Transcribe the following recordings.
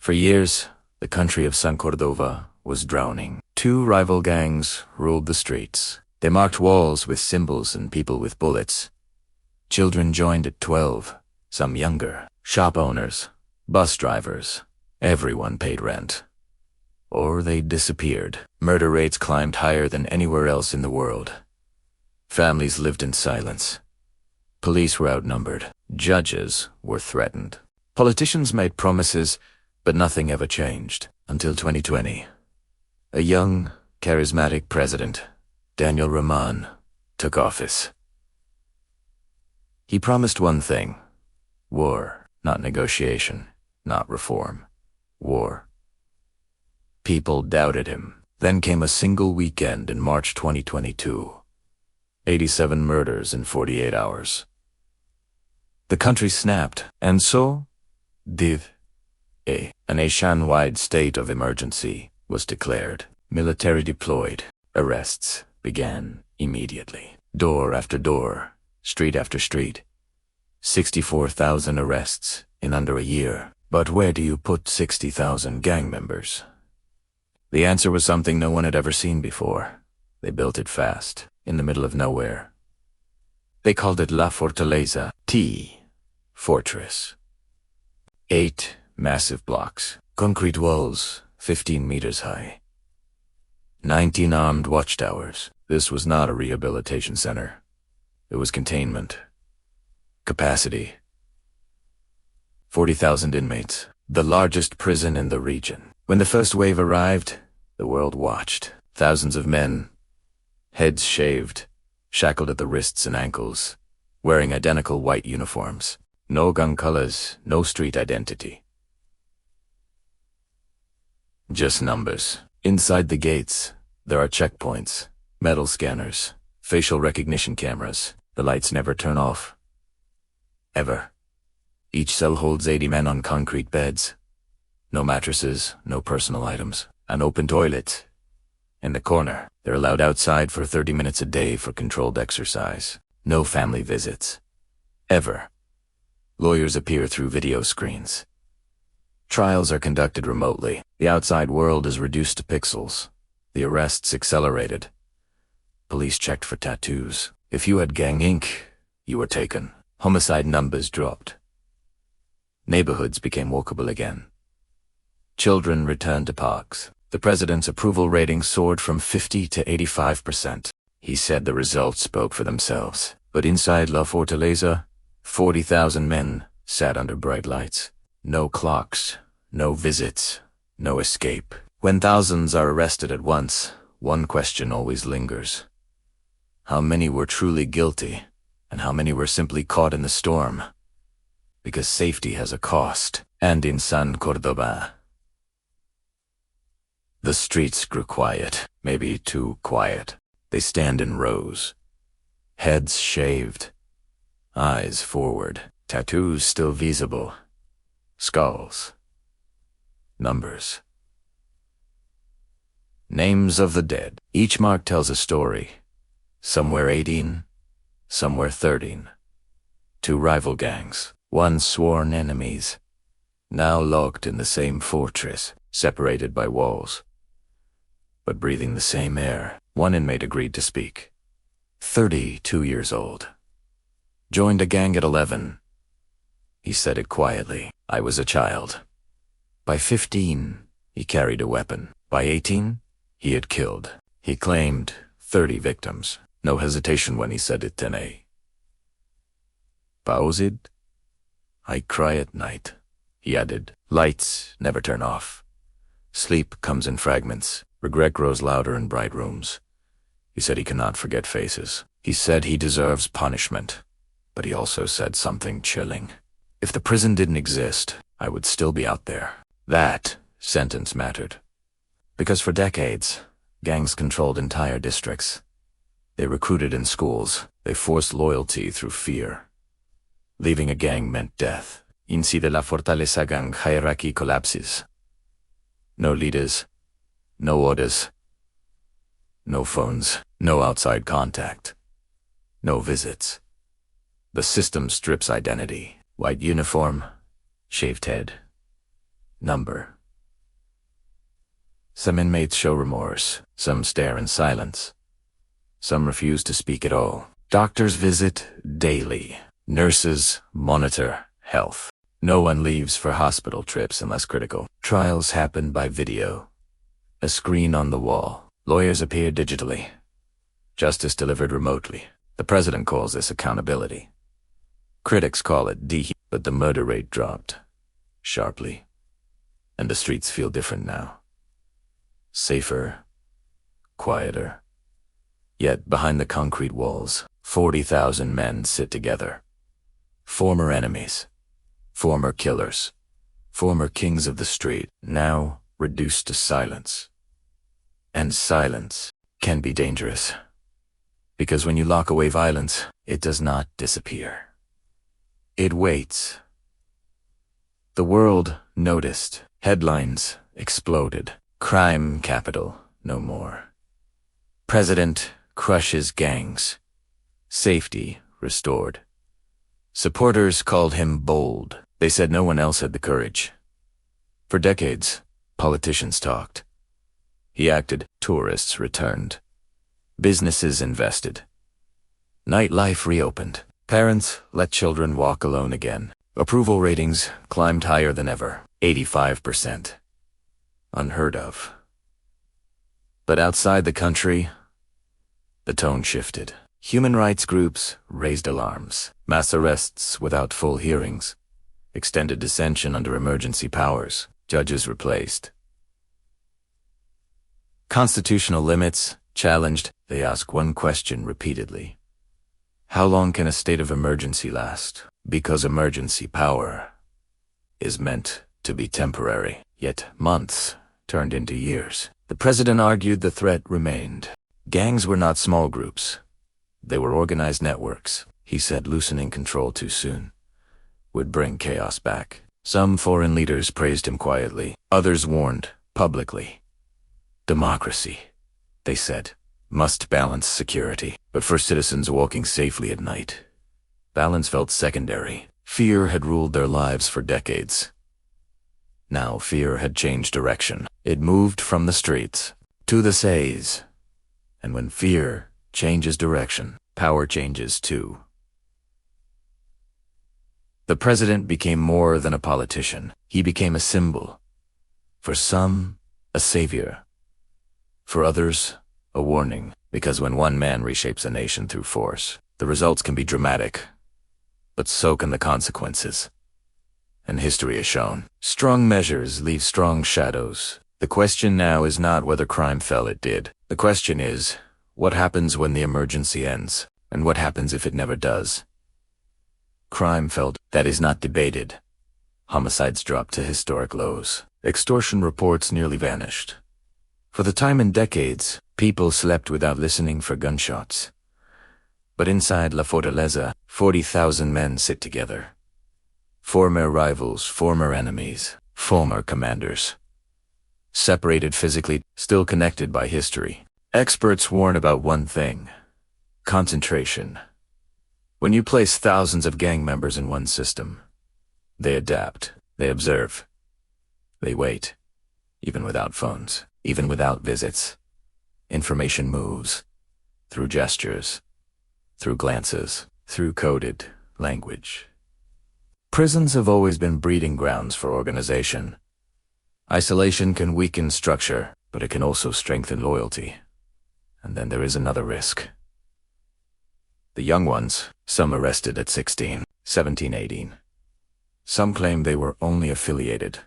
For years, the country of San Cordova was drowning. Two rival gangs ruled the streets. They marked walls with symbols and people with bullets. Children joined at 12, some younger. Shop owners, bus drivers, everyone paid rent. Or they disappeared. Murder rates climbed higher than anywhere else in the world. Families lived in silence. Police were outnumbered. Judges were threatened. Politicians made promises, but nothing ever changed until 2020. A young, charismatic president, Daniel Rahman, took office. He promised one thing: war, not negotiation, not reform. War. People doubted him. Then came a single weekend in March 2022. 87 murders in 48 hours. The country snapped, and so did a nationwide state of emergency was declared. Military deployed. Arrests began immediately. Door after door, street after street. 64,000 arrests in under a year. But where do you put 60,000 gang members? The answer was something no one had ever seen before. They built it fast, in the middle of nowhere. They called it La Fortaleza, Fortress. 8 massive blocks, concrete walls, 15 meters high. 19 armed watchtowers. This was not a rehabilitation center. It was containment. Capacity: 40,000 inmates, the largest prison in the region. When the first wave arrived, the world watched. Thousands of men, heads shaved, shackled at the wrists and ankles, wearing identical white uniforms. No gun colors, no street identity. Just numbers. Inside the gates, there are checkpoints, metal scanners, facial recognition cameras. The lights never turn off. Ever. Each cell holds 80 men on concrete beds. No mattresses, no personal items. An open toilet. In the corner, they're allowed outside for 30 minutes a day for controlled exercise. No family visits. Ever. Lawyers appear through video screens. Trials are conducted remotely. The outside world is reduced to pixels. The arrests accelerated. Police checked for tattoos. If you had gang ink, you were taken. Homicide numbers dropped. Neighborhoods became walkable again. Children returned to parks. The president's approval rating soared from 50 to 85%. He said the results spoke for themselves. But inside La Fortaleza, 40,000 men sat under bright lights. No clocks, no visits, no escape. When thousands are arrested at once, one question always lingers. How many were truly guilty, and how many were simply caught in the storm? Because safety has a cost, and in San Cordova. The streets grew quiet, maybe too quiet. They stand in rows. Heads shaved. Eyes forward. Tattoos still visible. Skulls. Numbers. Names of the dead. Each mark tells a story. Some were 18, some were 13. 2 rival gangs, once sworn enemies, now locked in the same fortress, separated by walls, but breathing the same air. One inmate agreed to speak. 32 years old. Joined a gang at 11. He said it quietly. I was a child. By 15, he carried a weapon. By 18, he had killed. He claimed 30 victims. No hesitation when he said it, Tene. Pausid? I cry at night, he added. Lights never turn off. Sleep comes in fragments. Regret grows louder in bright rooms. He said he cannot forget faces. He said he deserves punishment. But he also said something chilling. If the prison didn't exist, I would still be out there. That sentence mattered. Because for decades, gangs controlled entire districts. They recruited in schools. They forced loyalty through fear. Leaving a gang meant death. Insi de la Fortaleza gang hierarchy collapses. No leaders, no orders, no phones, no outside contact, no visits. The system strips identity. White uniform, shaved head, number. Some inmates show remorse, some stare in silence. Some refuse to speak at all. Doctors visit daily. Nurses monitor health. No one leaves for hospital trips unless critical. Trials happen by video. A screen on the wall. Lawyers appear digitally. Justice delivered remotely. The president calls this accountability. Critics call it but the murder rate dropped sharply. And the streets feel different now. Safer, quieter. Yet behind the concrete walls, 40,000 men sit together. Former enemies, former killers, former kings of the street, now reduced to silence. And silence can be dangerous. Because when you lock away violence, it does not disappear. It waits. The world noticed. Headlines exploded. Crime capital, no more. President crushes gangs. Safety restored. Supporters called him bold. They said no one else had the courage. For decades, politicians talked. He acted. Tourists returned. Businesses invested. Nightlife reopened. Parents let children walk alone again. Approval ratings climbed higher than ever. 85%. Unheard of. But outside the country, the tone shifted. Human rights groups raised alarms. Mass arrests without full hearings. Extended detention under emergency powers. Judges replaced. Constitutional limits challenged. They ask one question repeatedly. How long can a state of emergency last? Because emergency power is meant to be temporary. Yet months turned into years. The president argued the threat remained. Gangs were not small groups. They were organized networks. He said loosening control too soon would bring chaos back. Some foreign leaders praised him quietly. Others warned publicly. Democracy, they said, must balance security. But for citizens walking safely at night, balance felt secondary. Fear had ruled their lives for decades. Now fear had changed direction. It moved from the streets to the seas. And when fear changes direction, power changes too. The president became more than a politician. He became a symbol. For some, a savior. For others, a warning. Because when one man reshapes a nation through force, the results can be dramatic. But so can the consequences. And history has shown. Strong measures leave strong shadows. The question now is not whether crime fell, it did. The question is, what happens when the emergency ends? And what happens if it never does? Crime fell. That is not debated. Homicides dropped to historic lows. Extortion reports nearly vanished. For the time in decades, people slept without listening for gunshots. But inside La Fortaleza, 40,000 men sit together. Former rivals, former enemies, former commanders. Separated physically, still connected by history. Experts warn about one thing: concentration. When you place thousands of gang members in one system, they adapt, they observe, they wait, even without phones, even without visits. Information moves, through gestures, through glances, through coded language. Prisons have always been breeding grounds for organization. Isolation can weaken structure, but it can also strengthen loyalty. And then there is another risk. The young ones, some arrested at 16, 17, 18. Some claim they were only affiliated,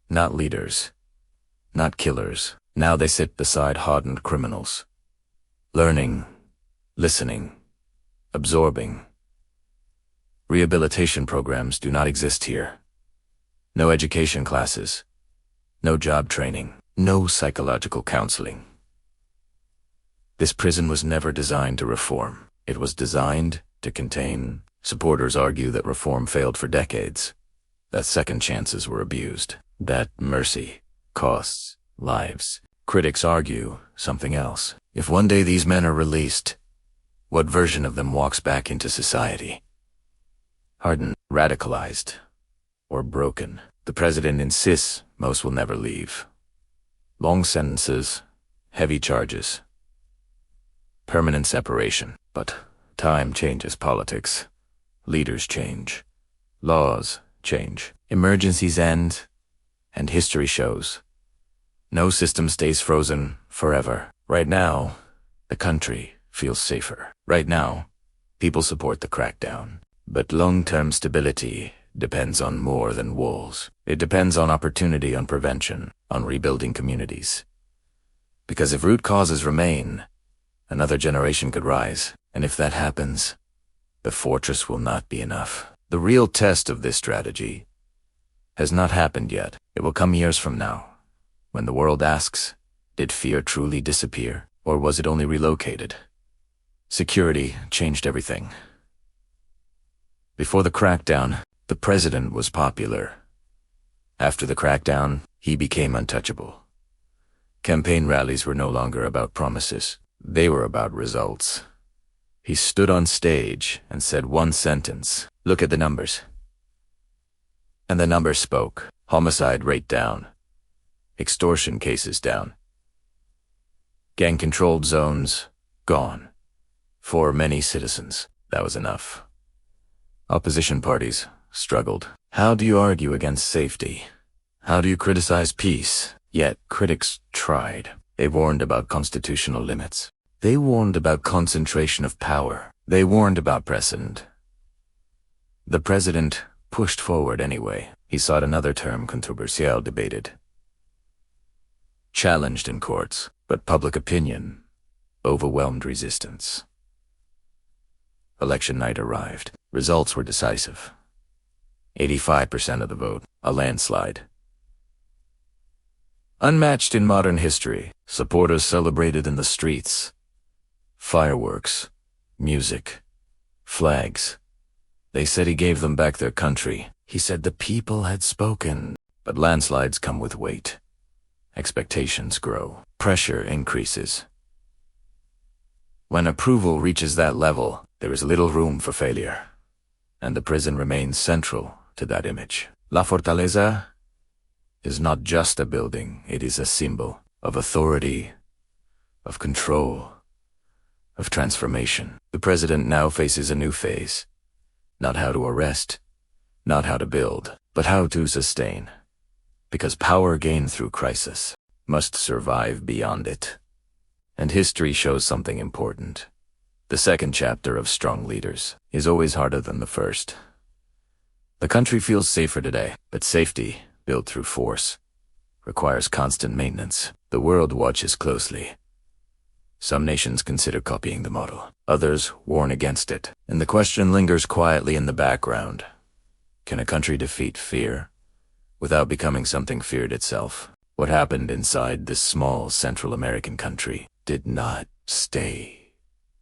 not leaders, not killers. Now they sit beside hardened criminals, learning, listening, absorbing. Rehabilitation programs do not exist here. No education classes, no job training, no psychological counseling. This prison was never designed to reform. It was designed to contain. Supporters argue that reform failed for decades, that second chances were abused, that mercy costs lives. Critics argue something else. If one day these men are released, what version of them walks back into society? Hardened, radicalized, or broken? The president insists most will never leave. Long sentences, heavy charges, permanent separation. But time changes politics. Leaders change. Laws change. Emergencies end, and history shows. No system stays frozen forever. Right now, the country feels safer. Right now, people support the crackdown. But long-term stability depends on more than walls. It depends on opportunity, on prevention, on rebuilding communities. Because if root causes remain, another generation could rise. And if that happens, the fortress will not be enough. The real test of this strategy has not happened yet. It will come years from now, when the world asks, did fear truly disappear, or was it only relocated? Security changed everything. Before the crackdown, the president was popular. After the crackdown, he became untouchable. Campaign rallies were no longer about promises. They were about results. He stood on stage and said one sentence, "Look at the numbers." And the numbers spoke. Homicide rate down. Extortion cases down. Gang-controlled zones gone. For many citizens, that was enough. Opposition parties struggled. How do you argue against safety? How do you criticize peace? Yet critics tried. They warned about constitutional limits. They warned about concentration of power. They warned about precedent. The president pushed forward anyway. He sought another term controversial debated. Challenged in courts, but public opinion overwhelmed resistance. Election night arrived. Results were decisive. 85% of the vote, a landslide. Unmatched in modern history, supporters celebrated in the streets. Fireworks, music, flags. They said he gave them back their country. He said the people had spoken. But landslides come with weight. Expectations grow. Pressure increases. When approval reaches that level, there is little room for failure. And the prison remains central to that image. La Fortaleza is not just a building, it is a symbol of authority, of control, of transformation. The president now faces a new phase. Not how to arrest, not how to build, but how to sustain. Because power gained through crisis must survive beyond it. And history shows something important. The second chapter of Strong Leaders is always harder than the first. The country feels safer today, but safety, built through force, requires constant maintenance. The world watches closely. Some nations consider copying the model. Others warn against it. And the question lingers quietly in the background. Can a country defeat fear without becoming something feared itself? What happened inside this small Central American country did not stay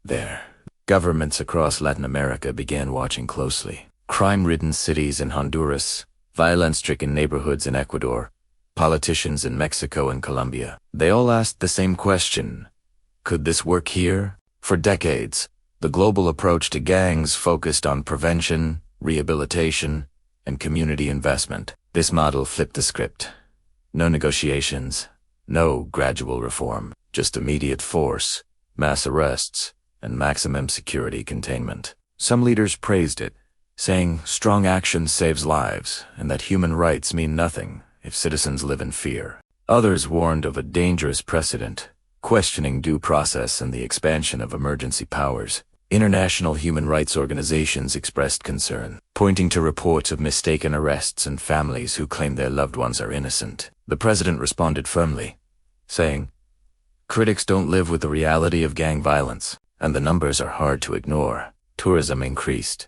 there. Governments across Latin America began watching closely. Crime-ridden cities in Honduras, violence-stricken neighborhoods in Ecuador, politicians in Mexico and Colombia. They all asked the same question. Could this work here? For decades, the global approach to gangs focused on prevention, rehabilitation, and community investment. This model flipped the script. No negotiations, no gradual reform, just immediate force, mass arrests, and maximum security containment. Some leaders praised it, saying strong action saves lives and that human rights mean nothing if citizens live in fear. Others warned of a dangerous precedent, questioning due process and the expansion of emergency powers. International human rights organizations expressed concern, pointing to reports of mistaken arrests and families who claim their loved ones are innocent. The president responded firmly, saying, "Critics don't live with the reality of gang violence, and the numbers are hard to ignore." Tourism increased,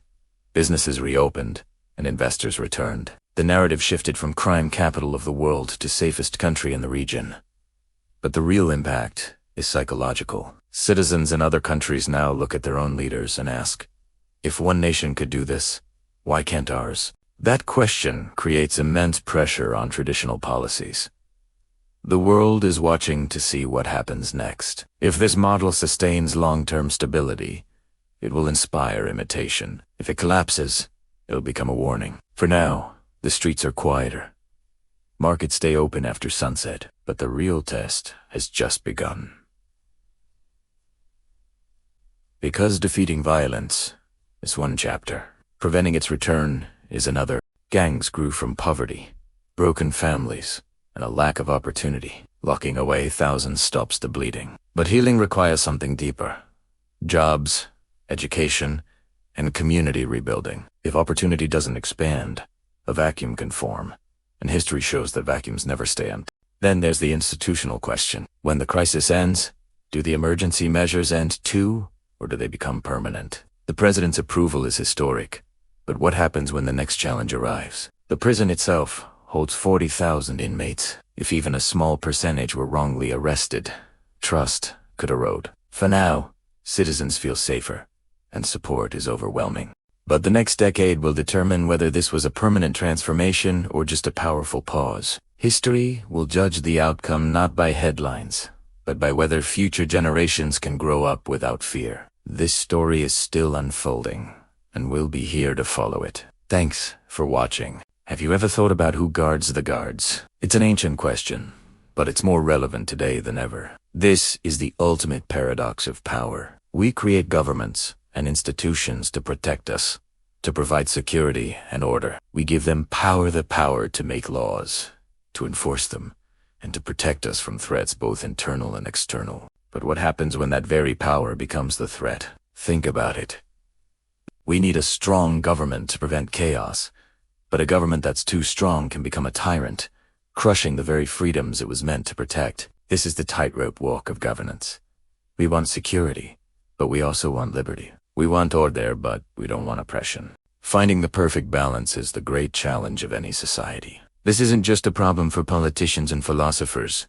businesses reopened, and investors returned. The narrative shifted from crime capital of the world to safest country in the region. But the real impact is psychological. Citizens in other countries now look at their own leaders and ask, if one nation could do this, why can't ours? That question creates immense pressure on traditional policies. The world is watching to see what happens next. If this model sustains long-term stability, it will inspire imitation. If it collapses, it'll become a warning. For now, the streets are quieter, Markets stay open after sunset, but the real test has just begun. Because defeating violence is one chapter, preventing its return is another. Gangs grew from poverty, broken families, and a lack of opportunity, locking away thousands stops the bleeding. But healing requires something deeper: jobs, education, and community rebuilding. If opportunity doesn't expand, a vacuum can form, and history shows that vacuums never stay empty. Then there's the institutional question. When the crisis ends, do the emergency measures end too, or do they become permanent? The president's approval is historic, but what happens when the next challenge arrives? The prison itself holds 40,000 inmates. If even a small percentage were wrongly arrested, trust could erode. For now, citizens feel safer, and support is overwhelming. But the next decade will determine whether this was a permanent transformation or just a powerful pause. History will judge the outcome not by headlines, but by whether future generations can grow up without fear. This story is still unfolding, and we'll be here to follow it. Thanks for watching. Have you ever thought about who guards the guards? It's an ancient question, but it's more relevant today than ever. This is the ultimate paradox of power. We create governments and institutions to protect us, to provide security and order. We give them the power to make laws, to enforce them, and to protect us from threats both internal and external. But what happens when that very power becomes the threat? Think about it. We need a strong government to prevent chaos, but a government that's too strong can become a tyrant, crushing the very freedoms it was meant to protect. This is the tightrope walk of governance. We want security, but we also want liberty. We want order, but we don't want oppression. Finding the perfect balance is the great challenge of any society. This isn't just a problem for politicians and philosophers.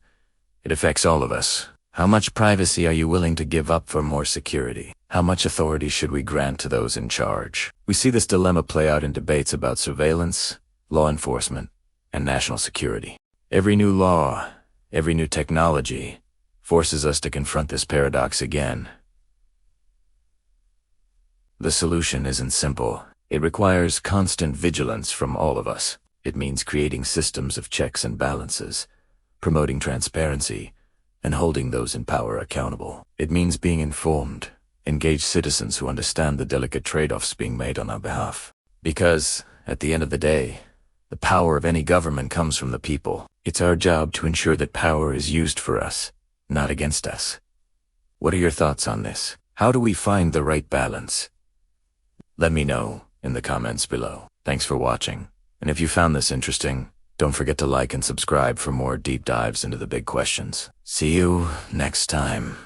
It affects all of us. How much privacy are you willing to give up for more security? How much authority should we grant to those in charge? We see this dilemma play out in debates about surveillance, law enforcement, and national security. Every new law, every new technology, forces us to confront this paradox again. The solution isn't simple. It requires constant vigilance from all of us. It means creating systems of checks and balances, promoting transparency, and holding those in power accountable. It means being informed, engaged citizens who understand the delicate trade-offs being made on our behalf. Because, at the end of the day, the power of any government comes from the people. It's our job to ensure that power is used for us, not against us. What are your thoughts on this? How do we find the right balance? Let me know in the comments below. Thanks for watching, and if you found this interesting, don't forget to like and subscribe for more deep dives into the big questions. See you next time.